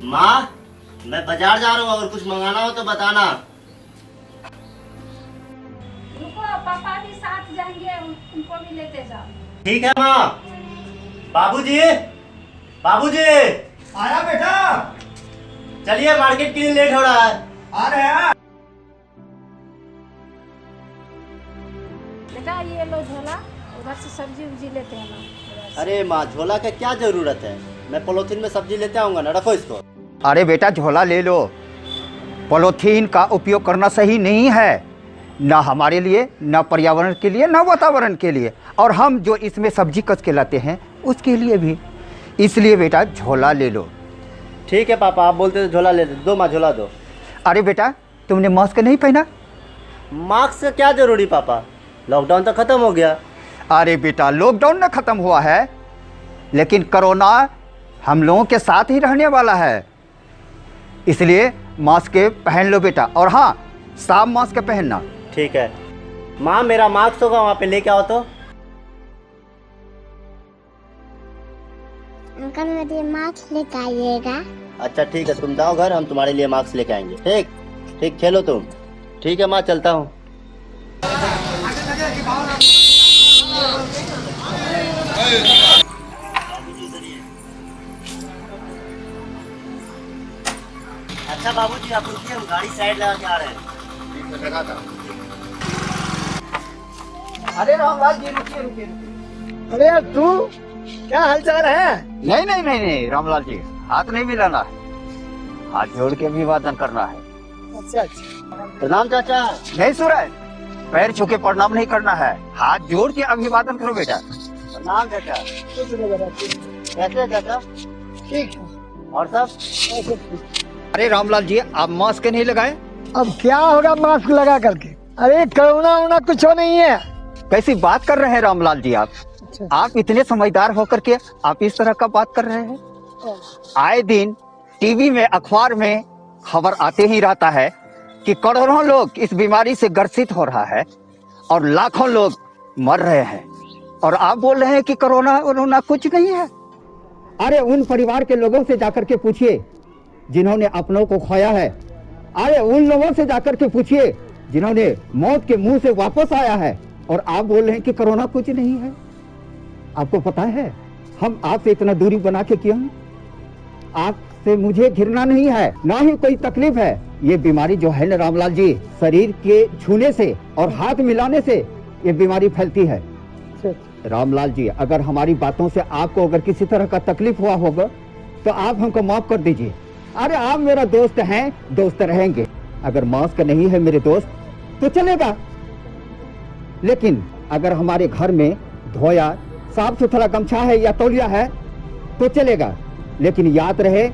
माँ, मैं बाजार जा रहा हूँ, अगर कुछ मंगाना हो तो बताना। रुको, पापा भी साथ जाएंगे, उनको भी लेते जाओ। ठीक है माँ। बाबूजी, बाबूजी, आया बेटा। चलिए मार्केट के लिए लेट हो रहा है। आ रहे हैं। बेटा ये लो झोला, उधर से सब्जी उब्जी लेते हैं ना। अरे माँ, झोला का क्या जरूरत है? मैं पॉलिथीन में सब्जी लेते आऊंगा ना, रखो इसको। अरे बेटा झोला ले लो। पॉलीथीन का उपयोग करना सही नहीं है, ना हमारे लिए, ना पर्यावरण के लिए, ना वातावरण के लिए, और हम जो इसमें सब्जी कस के लाते हैं उसके लिए भी। इसलिए बेटा झोला ले लो। ठीक है पापा, आप बोलते तो झोला ले दो। माँ झोला दो। अरे बेटा तुमने मास्क नहीं पहना? मास्क का क्या जरूरी पापा? लॉकडाउन तो खत्म हो गया। अरे बेटा लॉकडाउन ना खत्म हुआ है, लेकिन कोरोना हम लोगों के साथ ही रहने वाला है, इसलिए मास्क पहन लो बेटा। और हाँ, साफ मास्क पहनना। ठीक है माँ, मेरा मास्क होगा वहाँ पे लेके आओ तो। अंकल मेरे मास्क लेके आइएगा। अच्छा ठीक है, तुम जाओ घर, हम तुम्हारे लिए मास्क लेके आएंगे। ठीक ठीक, खेलो तुम। ठीक है माँ, चलता हूँ। अच्छा बाबूजी, आप रुकिए, हम गाड़ी साइड लगा के आ रहे हैं। अरे रामलाल जी रुकिए रुकिए। अरे यार तू क्या हालचाल है? नहीं नहीं नहीं नहीं रामलाल जी, हाथ नहीं मिलाना है, हाथ जोड़ के अभिवादन करना है। अच्छा अच्छा। प्रणाम चाचा। नहीं सूरज, पैर छू के प्रणाम नहीं करना है, हाथ जोड़ के अभिवादन करो बेटा। प्रणाम चाचा। कैसे चाचा? ठीक है। और सब? अरे रामलाल जी, आप मास्क नहीं लगाए? अब क्या होगा मास्क लगा करके? अरे कोरोना वोना कुछ हो नहीं है। कैसी बात कर रहे हैं रामलाल जी आप? आप इतने समझदार होकर के आप इस तरह का बात कर रहे हैं? आए दिन टीवी में, अखबार में खबर आते ही रहता है कि करोड़ों लोग इस बीमारी से ग्रसित हो रहा है और लाखों लोग मर रहे हैं, और आप बोल रहे हैं कि कोरोना कुछ नहीं है। अरे उन परिवार के लोगों से जाकर के पूछिए जिन्होंने अपनों को खोया है। अरे उन लोगों से जाकर के पूछिए जिन्होंने मौत के मुंह से वापस आया है, और आप बोल रहे हैं कि कोरोना कुछ नहीं है। आपको पता है हम आपसे इतना दूरी बना के क्यों? आपसे मुझे घृणा नहीं है, ना ही कोई तकलीफ है। ये बीमारी जो है ना रामलाल जी, शरीर के छूने से और हाथ मिलाने से ये बीमारी फैलती है। रामलाल जी, अगर हमारी बातों से आपको अगर किसी तरह का तकलीफ हुआ होगा तो आप हमको माफ कर दीजिए। अरे आप मेरा दोस्त हैं, दोस्त रहेंगे। अगर मास्क नहीं है मेरे दोस्त तो चलेगा, लेकिन अगर हमारे घर में धोया साफ सुथरा गमछा है या तौलिया है तो चलेगा, लेकिन याद रहे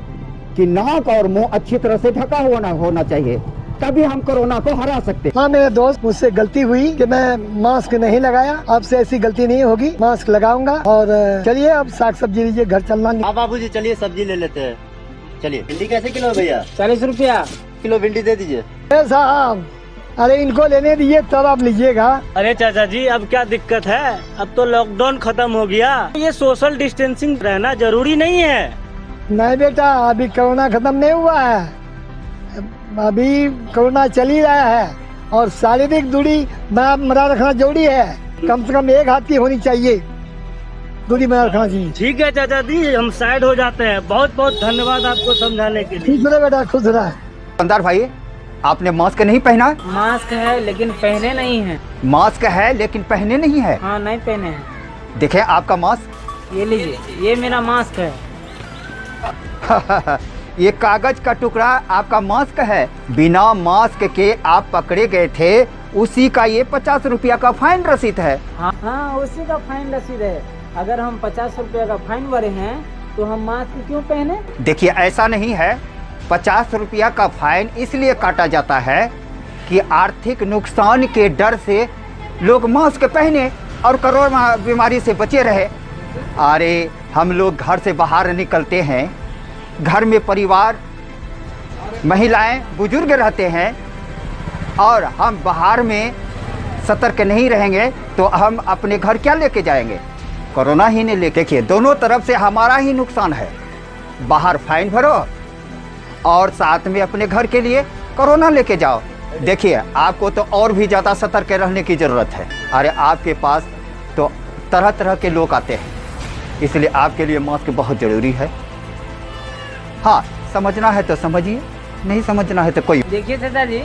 कि नाक और मुंह अच्छी तरह से ढका हुआ ना होना चाहिए, तभी हम कोरोना को हरा सकते। हाँ मेरे दोस्त, मुझसे गलती हुई कि मैं मास्क नहीं लगाया। अब से ऐसी गलती नहीं होगी, मास्क लगाऊंगा। और चलिए अब साग सब्जी लीजिए, घर चलना। हाँ बाबूजी, चलिए सब्जी ले लेते हैं। चलिए। भिंडी कैसे किलो है भैया? 40 रुपया किलो भिंडी दे दीजिए। साहब, अरे इनको लेने दीजिए तब आप लीजिएगा। अरे चाचा जी, अब क्या दिक्कत है? अब तो लॉकडाउन खत्म हो गया, ये सोशल डिस्टेंसिंग रहना जरूरी नहीं है। नहीं बेटा, अभी कोरोना खत्म नहीं हुआ है, अभी कोरोना चल ही रहा है, और शारीरिक दूरी बना रखना जरूरी है। कम से कम एक हाथ की होनी चाहिए, दूरी बना रखना चाहिए। ठीक है चाचा जी, हम साइड हो जाते हैं। बहुत बहुत धन्यवाद आपको समझाने के लिए। ठीक है बेटा, खुश रहा। दुकानदार भाई, आपने मास्क नहीं पहना? मास्क है लेकिन पहने नहीं है। मास्क है लेकिन पहने नहीं है? हाँ नहीं पहने हैं। देखिए आपका मास्क। ये लीजिए, ये मेरा मास्क है। ये कागज का टुकड़ा आपका मास्क है। बिना मास्क के आप पकड़े गए थे, उसी का ये 50 रुपया का फाइन रसीद है। हाँ उसी का फाइन रसीद है। अगर हम 50 रुपया का फाइन भरे हैं तो हम मास्क क्यों पहने? देखिए ऐसा नहीं है, 50 रुपया का फाइन इसलिए काटा जाता है कि आर्थिक नुकसान के डर से लोग मास्क पहने और कोरोना बीमारी से बचे रहे। अरे हम लोग घर से बाहर निकलते हैं, घर में परिवार, महिलाएं, बुजुर्ग रहते हैं, और हम बाहर में सतर्क नहीं रहेंगे तो हम अपने घर क्या लेके जाएंगे? कोरोना ही नहीं लेके। देखिए दोनों तरफ से हमारा ही नुकसान है। बाहर फाइन भरो और साथ में अपने घर के लिए कोरोना लेके जाओ। देखिए, आपको तो और भी ज़्यादा सतर्क रहने की ज़रूरत है। अरे आपके पास तो तरह तरह के लोग आते हैं, इसलिए आपके लिए मास्क बहुत ज़रूरी है। हाँ, समझना है तो समझिए, नहीं समझना है तो कोई। देखिए चाचा जी,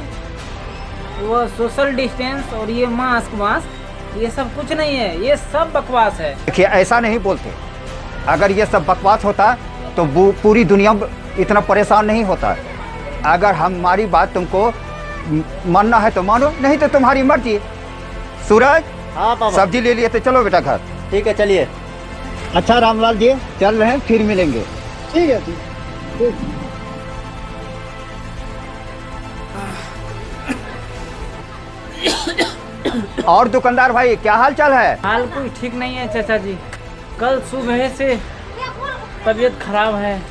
वो सोशल डिस्टेंस और ये मास्क ये सब कुछ नहीं है, ये सब बकवास है। देखिए, ऐसा नहीं बोलते। अगर ये सब बकवास होता तो पूरी दुनिया इतना परेशान नहीं होता। अगर हमारी बात तुमको मानना है तो मानो, नहीं तो तुम्हारी मर्जी। सूरज, हाँ पापा। सब्जी ले लिए तो चलो बेटा घर। ठीक है, चलिए। अच्छा रामलाल जी, चल रहे हैं, फिर मिलेंगे। ठीक है, ठीक। और दुकानदार भाई, क्या हाल चाल है? हाल कोई ठीक नहीं है चाचा जी। कल सुबह से तबीयत खराब है,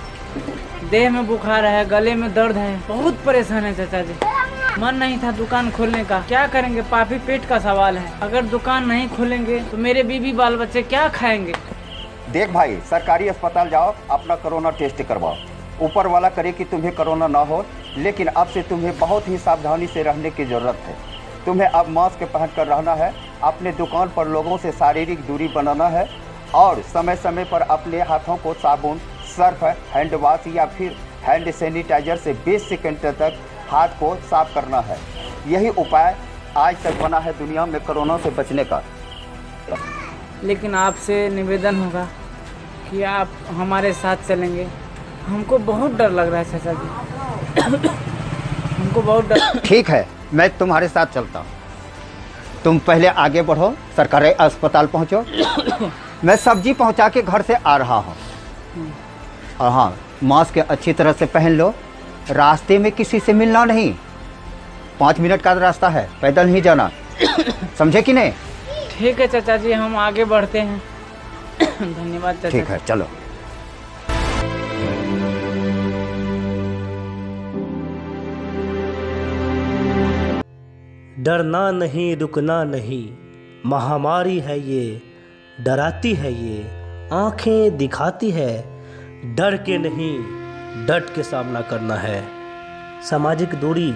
देह में बुखार है, गले में दर्द है, बहुत परेशान है चाचा जी। मन नहीं था दुकान खोलने का, क्या करेंगे, पापी पेट का सवाल है। अगर दुकान नहीं खोलेंगे तो मेरे बीवी बाल बच्चे क्या खाएंगे। देख भाई, सरकारी अस्पताल जाओ, अपना कोरोना टेस्ट करवाओ। ऊपर वाला करे कि तुम्हें कोरोना ना हो, लेकिन अब से तुम्हें बहुत ही सावधानी से रहने की जरूरत है। तुम्हें अब मास्क पहन कर रहना है, अपने दुकान पर लोगों से शारीरिक दूरी बनाना है और समय समय पर अपने हाथों को साबुन, सर्फ, हैंड वॉश या फिर हैंड सैनिटाइजर से 20 सेकंड तक हाथ को साफ करना है। यही उपाय आज तक बना है दुनिया में कोरोना से बचने का। लेकिन आपसे निवेदन होगा कि आप हमारे साथ चलेंगे। हमको बहुत डर लग रहा है चाचा जी, हमको बहुत डर। ठीक है, मैं तुम्हारे साथ चलता हूँ। तुम पहले आगे बढ़ो, सरकारी अस्पताल पहुँचो। मैं सब्जी पहुँचा के घर से आ रहा हूँ। और हाँ, मास्क अच्छी तरह से पहन लो। रास्ते में किसी से मिलना नहीं, 5 मिनट का रास्ता है, पैदल नहीं जाना, समझे कि नहीं? ठीक है चाचा जी, हम आगे बढ़ते हैं। धन्यवाद चाचा। ठीक है, चलो। डरना नहीं, रुकना नहीं, महामारी है ये, डराती है ये, आंखें दिखाती है। डर के नहीं, डट के सामना करना है। सामाजिक दूरी